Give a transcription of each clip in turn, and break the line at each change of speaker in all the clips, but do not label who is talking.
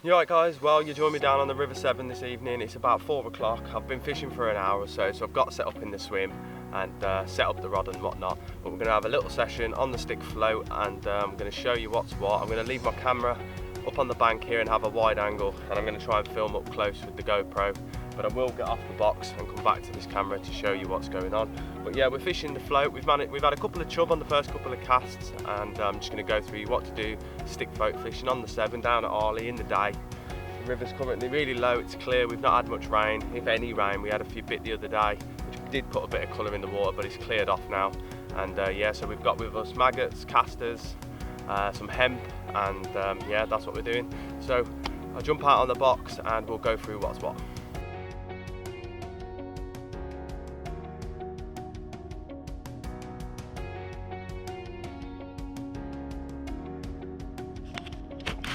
You alright guys? Well, you joined me down on the River Severn this evening. It's about 4 o'clock. I've been fishing for an hour or so I've got set up in the swim and set up the rod and whatnot. But we're going to have a little session on the stick float and I'm going to show you what's what. I'm going to leave my camera up on the bank here and have a wide angle, and I'm going to try and film up close with the GoPro. But I will get off the box and come back to this camera to show you what's going on. But yeah, we're fishing the float. We've had a couple of chub on the first couple of casts, and I'm just going to go through what to do stick float fishing on the Severn down at Arley in the day. The river's currently really low, it's clear, we've not had much rain, if any rain. We had a few bit the other day, which did put a bit of colour in the water, but it's cleared off now. And yeah, so we've got with us maggots, casters, some hemp, and yeah, that's what we're doing. So I'll jump out on the box and we'll go through what's what.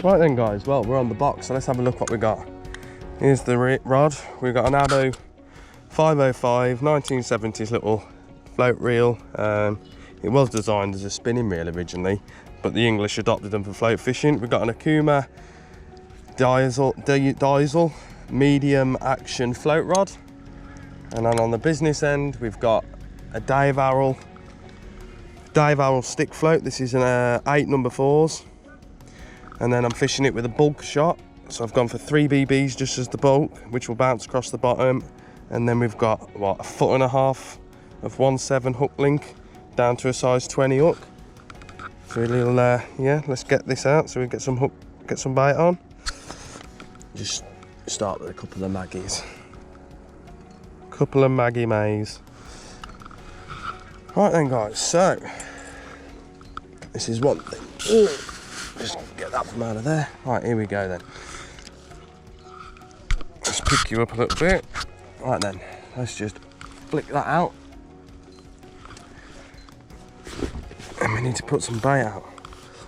Right then guys, well, we're on the box, so let's have a look what we got. Here's the rod. We've got an Abo 505 1970s little float reel. It was designed as a spinning reel originally, but the English adopted them for float fishing. We've got an Akuma diesel medium action float rod, and then on the business end we've got a Dave Arrell stick float. This is an 8 number 4s. And then I'm fishing it with a bulk shot, so I've gone for 3 BBs just as the bulk, which will bounce across the bottom. And then we've got what, 1.5 foot of 1/7 hook link down to a size 20 hook. So we'll yeah, let's get this out so we get some bite on. Just start with a couple of maggies, Maggie Mays. Right then guys, so this is one thing. Just get that from out of there. Right, here we go then. Just pick you up a little bit. Right then, let's just flick that out. And we need to put some bait out.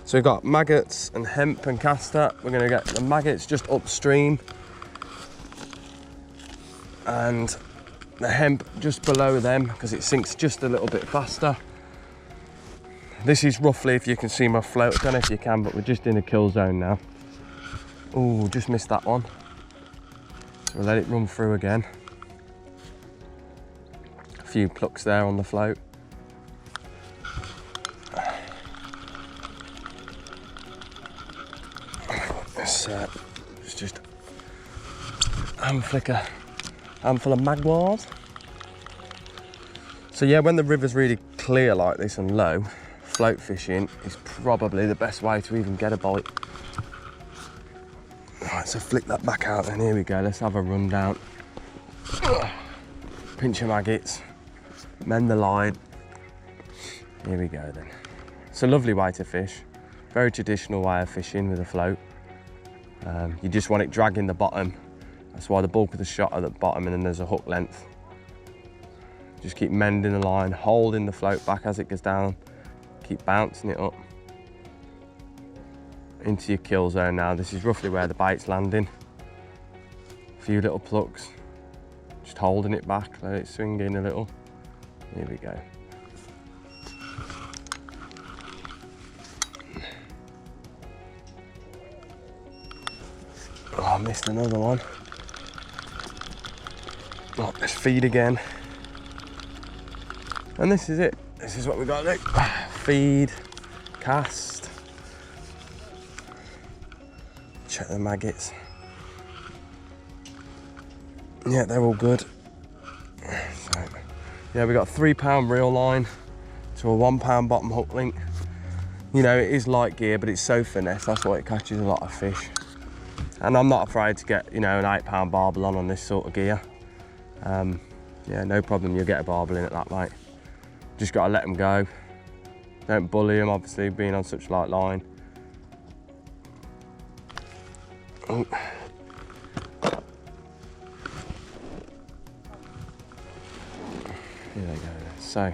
So we've got maggots and hemp and caster. We're going to get the maggots just upstream and the hemp just below them because it sinks just a little bit faster. This is roughly, if you can see my float, I don't know if you can, but we're just in a kill zone now. Oh, just missed that one. So we'll let it run through again. A few plucks there on the float. It's just a handful of magwars. So yeah, when the river's really clear like this and low, float fishing is probably the best way to even get a bite. Right, so flick that back out and here we go, let's have a run down. Pinch of maggots, mend the line. Here we go then. It's a lovely way to fish, very traditional way of fishing with a float. You just want it dragging the bottom, that's why the bulk of the shot at the bottom, and then there's a hook length. Just keep mending the line, holding the float back as it goes down. Keep bouncing it up into your kill zone now. This is roughly where the bait's landing. A few little plucks, just holding it back, let it swing in a little. Here we go. Oh, I missed another one. Oh, let's feed again. And this is it. This is what we got to do. Feed, cast. Check the maggots. Yeah, they're all good. So, yeah, we got a 3-pound reel line to a 1-pound bottom hook link. You know, it is light gear, but it's so finesse. That's why it catches a lot of fish. And I'm not afraid to get, you know, an 8-pound barbel on this sort of gear. Yeah, no problem. You'll get a barbel in at that, mate. Just got to let them go. Don't bully them, obviously, being on such light line. Oh. Here they go. So,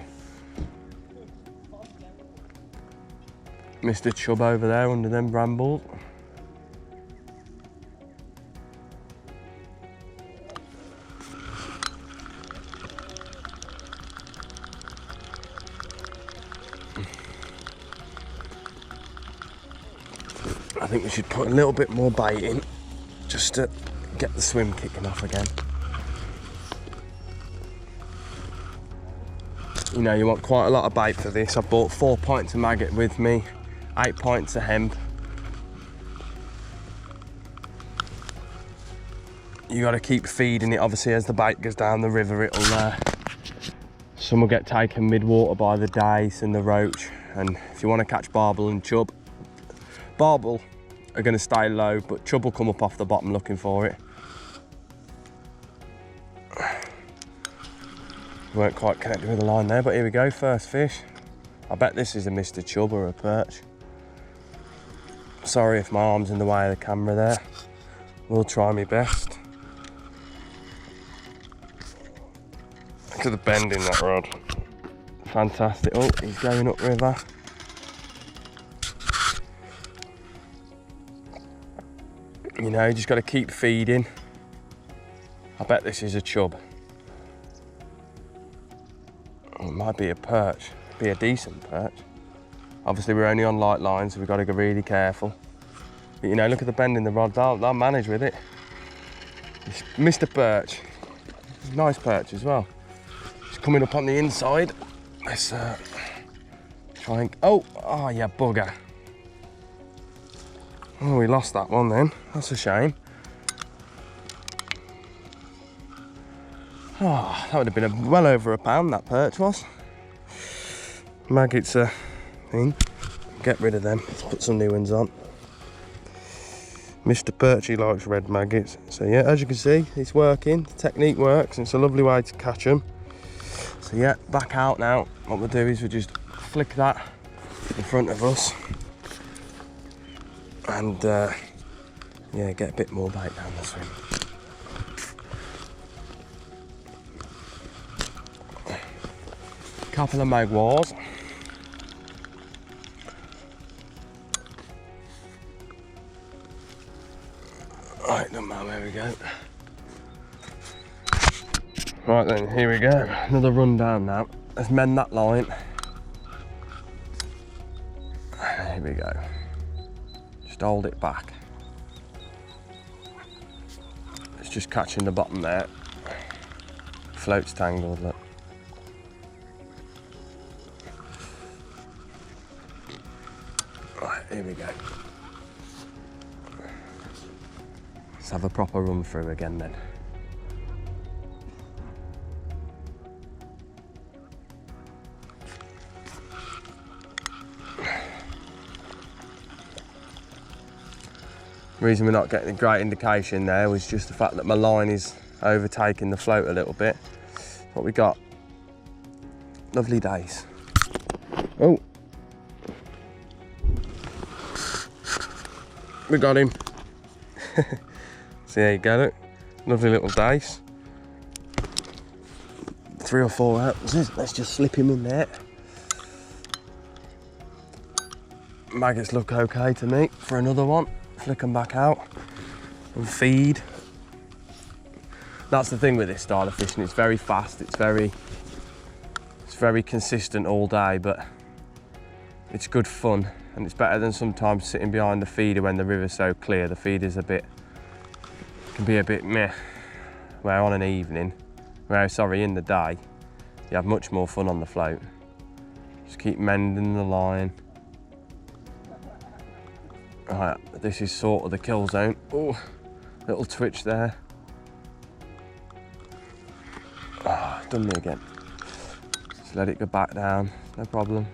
Mr. Chub over there under them brambles. I think we should put a little bit more bait in. just to get the swim kicking off again. You know, you want quite a lot of bait for this. I've bought 4 pints of maggot with me, 8 pints of hemp. You got to keep feeding it. Obviously, as the bait goes down the river, it'll some will get taken mid-water by the dace and the roach. And if you want to catch barbel and chub, barbel are going to stay low, but chub will come up off the bottom looking for it. Weren't quite connected with the line there, but here we go, first fish. I bet this is a Mr. Chub or a perch. Sorry if my arm's in the way of the camera there. We'll try my best. Look at the bend in that rod. Fantastic. Oh, he's going upriver. You know, you just got to keep feeding. I bet this is a chub. It might be a perch, be a decent perch. Obviously we're only on light lines, so we've got to go really careful. But you know, look at the bend in the rod, they'll manage with it. It's Mr. Perch, nice perch as well. It's coming up on the inside. Let's try and, oh yeah, bugger. Oh, we lost that one then, that's a shame. Oh, that would have been well over a pound, that perch was. Maggots are thing. Get rid of them, let's put some new ones on. Mr. Perch, he likes red maggots. So yeah, as you can see, it's working, the technique works, and it's a lovely way to catch them. So yeah, back out now. What we'll do is we'll just flick that in front of us. And yeah, get a bit more bait down the swim. Couple of magwars. Right, there we go. Right then, here we go. Another run down now. Let's mend that line. Here we go. Just hold it back. It's just catching the bottom there. Float's tangled, look. Right, here we go. Let's have a proper run through again then. The reason we're not getting a great indication there was just the fact that my line is overtaking the float a little bit. What we got? Lovely days. Oh, we got him. So there you go, look. Lovely little dace. 3 or 4 ounces. Let's just slip him in there. Maggots look okay to me for another one. Flick them back out and feed. That's the thing with this style of fishing. It's very fast. It's very consistent all day, but it's good fun, and it's better than sometimes sitting behind the feeder when the river's so clear. The feeder's can be a bit meh. Where on an evening, in the day, you have much more fun on the float. Just keep mending the line. Right, this is sort of the kill zone. Oh, little twitch there. Oh, done me again. Just let it go back down, no problem.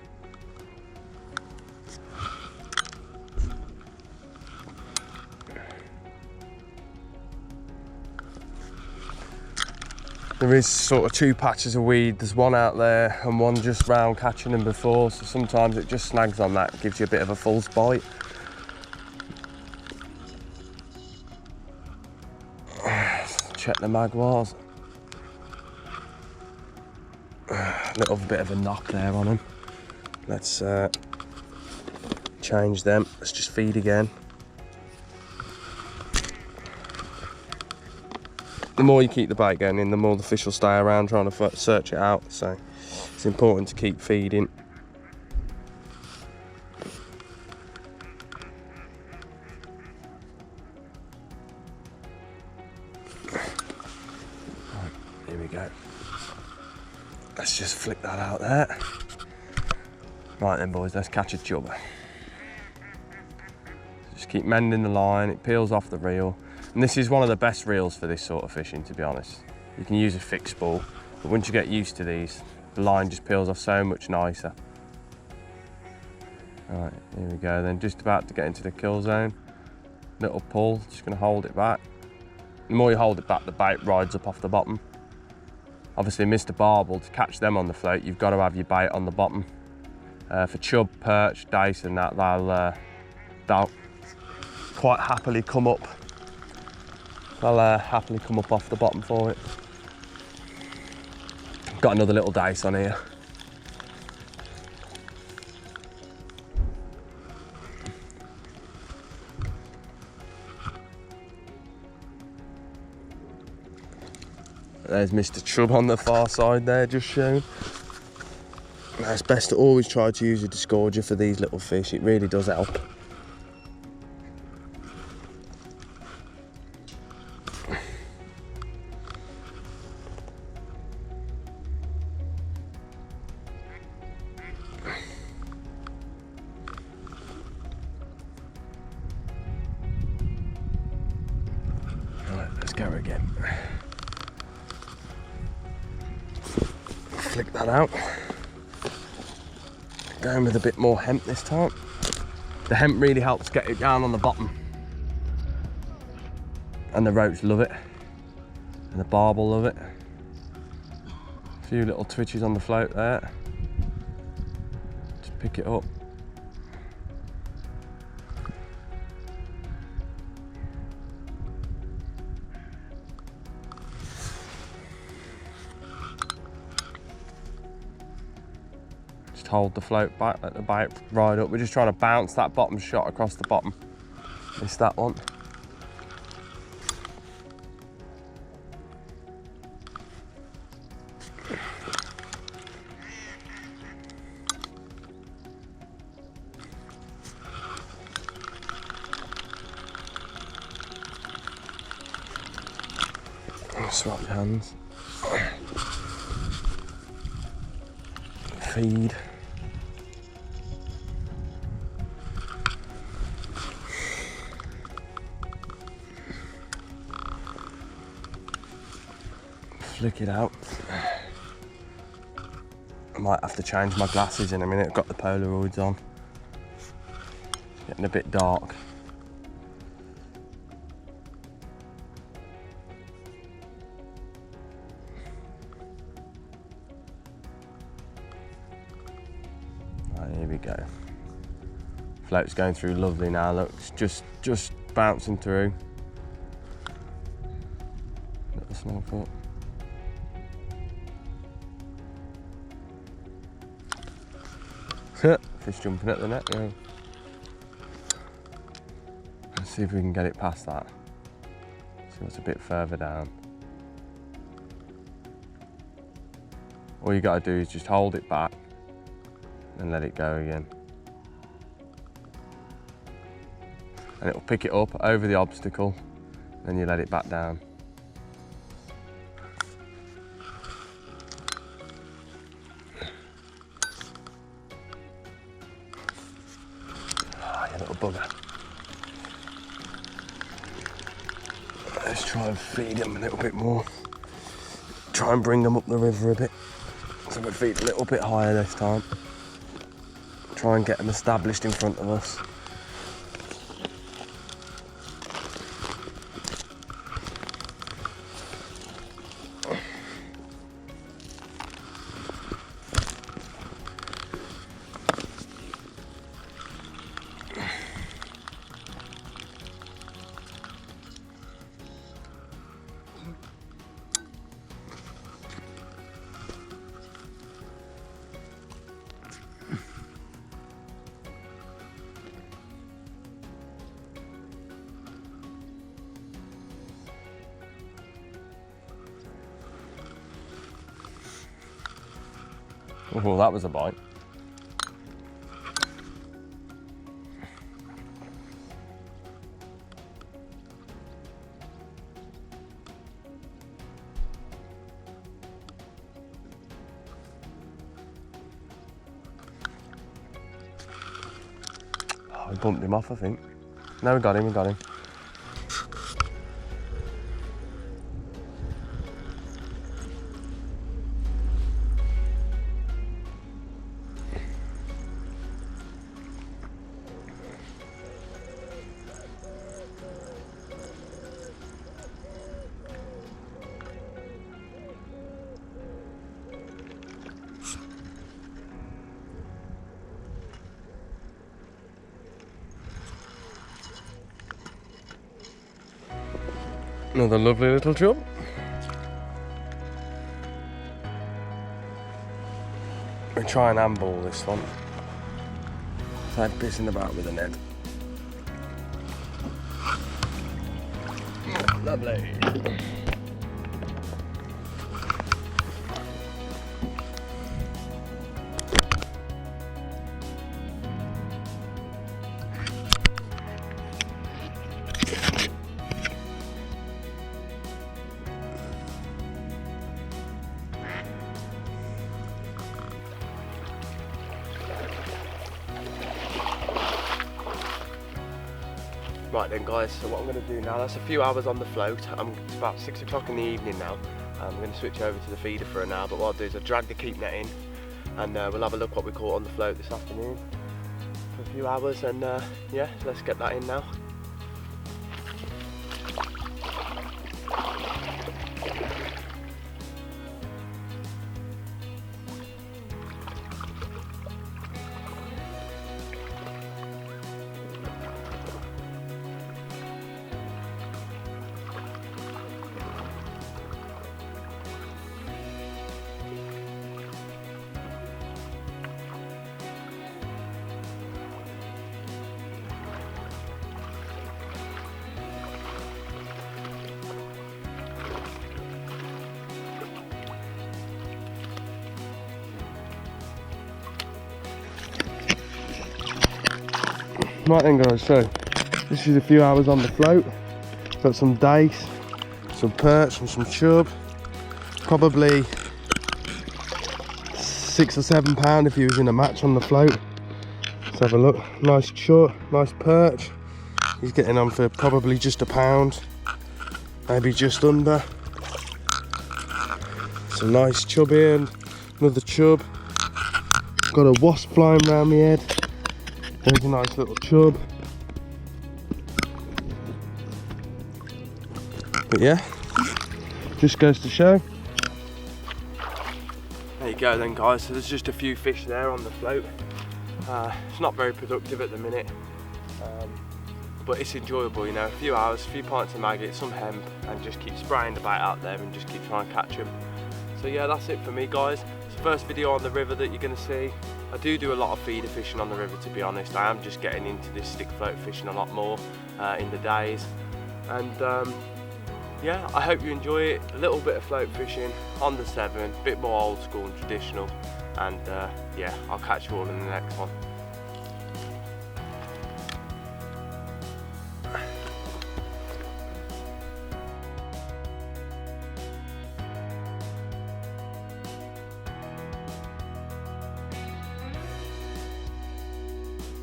There is sort of 2 patches of weed. There's one out there and one just round catching them before, so sometimes it just snags on that, gives you a bit of a false bite. Check the magwars. Little bit of a knock there on them. Let's change them. Let's just feed again. The more you keep the bait going in, the more the fish will stay around trying to search it out. So it's important to keep feeding. we go. Let's just flick that out there. Right then boys, let's catch a chub. Just keep mending the line, it peels off the reel. And this is one of the best reels for this sort of fishing, to be honest. You can use a fixed spool, but once you get used to these, the line just peels off so much nicer. Right, here we go then, just about to get into the kill zone. Little pull, just gonna hold it back. The more you hold it back, the bait rides up off the bottom. Obviously, Mr. Barbel, to catch them on the float, you've got to have your bait on the bottom. For chub, perch, dace and that, they'll quite happily come up. They'll happily come up off the bottom for it. Got another little dace on here. There's Mr. Chub on the far side there, just shown. Now it's best to always try to use a disgorger for these little fish. It really does help. Right, let's go again. Flick that out. Going with a bit more hemp this time. The hemp really helps get it down on the bottom. And the roach love it. And the barbel love it. A few little twitches on the float there. Just pick it up. Hold the float back, let the bait ride up. We're just trying to bounce that bottom shot across the bottom. Missed that one. Swap your hands. Feed. Flick it out. I might have to change my glasses in a minute. I've got the Polaroids on. It's getting a bit dark. Right, here we go. Float's going through lovely now. Look, it's just bouncing through. Little small foot. Fish jumping at the net, yeah. Let's see if we can get it past that. See what's a bit further down. All you gotta do is just hold it back and let it go again. And it'll pick it up over the obstacle, then you let it back down. Little bugger. Let's try and feed him a little bit more. Try and bring them up the river a bit. So we feed a little bit higher this time. Try and get them established in front of us. Oh, that was a bite. bumped him off, I think. No, we got him, we got him. Another lovely little chub. We try and handball this one. Tried pissing about with a net. Oh, lovely. Right then guys, so what I'm going to do now, that's a few hours on the float. It's about 6 o'clock in the evening now. I'm going to switch over to the feeder for an hour, but what I'll do is I'll drag the keep net in and we'll have a look what we caught on the float this afternoon for a few hours, and yeah, let's get that in now. Right then guys, so this is a few hours on the float. Got some dace, some perch and some chub. Probably 6 or 7 pound if you was in a match on the float. Let's have a look. Nice chub, nice perch. He's getting on for probably just a pound, maybe just under. Some nice chub here, another chub. Got a wasp flying around my head. There's a nice little chub. But yeah, just goes to show. There you go then guys, so there's just a few fish there on the float. It's not very productive at the minute, but it's enjoyable, you know, a few hours, a few pints of maggots, some hemp, and just keep spraying the bait out there and just keep trying to catch them. So yeah, that's it for me guys. It's the first video on the river that you're going to see. I do a lot of feeder fishing on the river, to be honest. I am just getting into this stick float fishing a lot more in the days, and yeah, I hope you enjoy it. A little bit of float fishing on the Severn, a bit more old school and traditional, and yeah, I'll catch you all in the next one.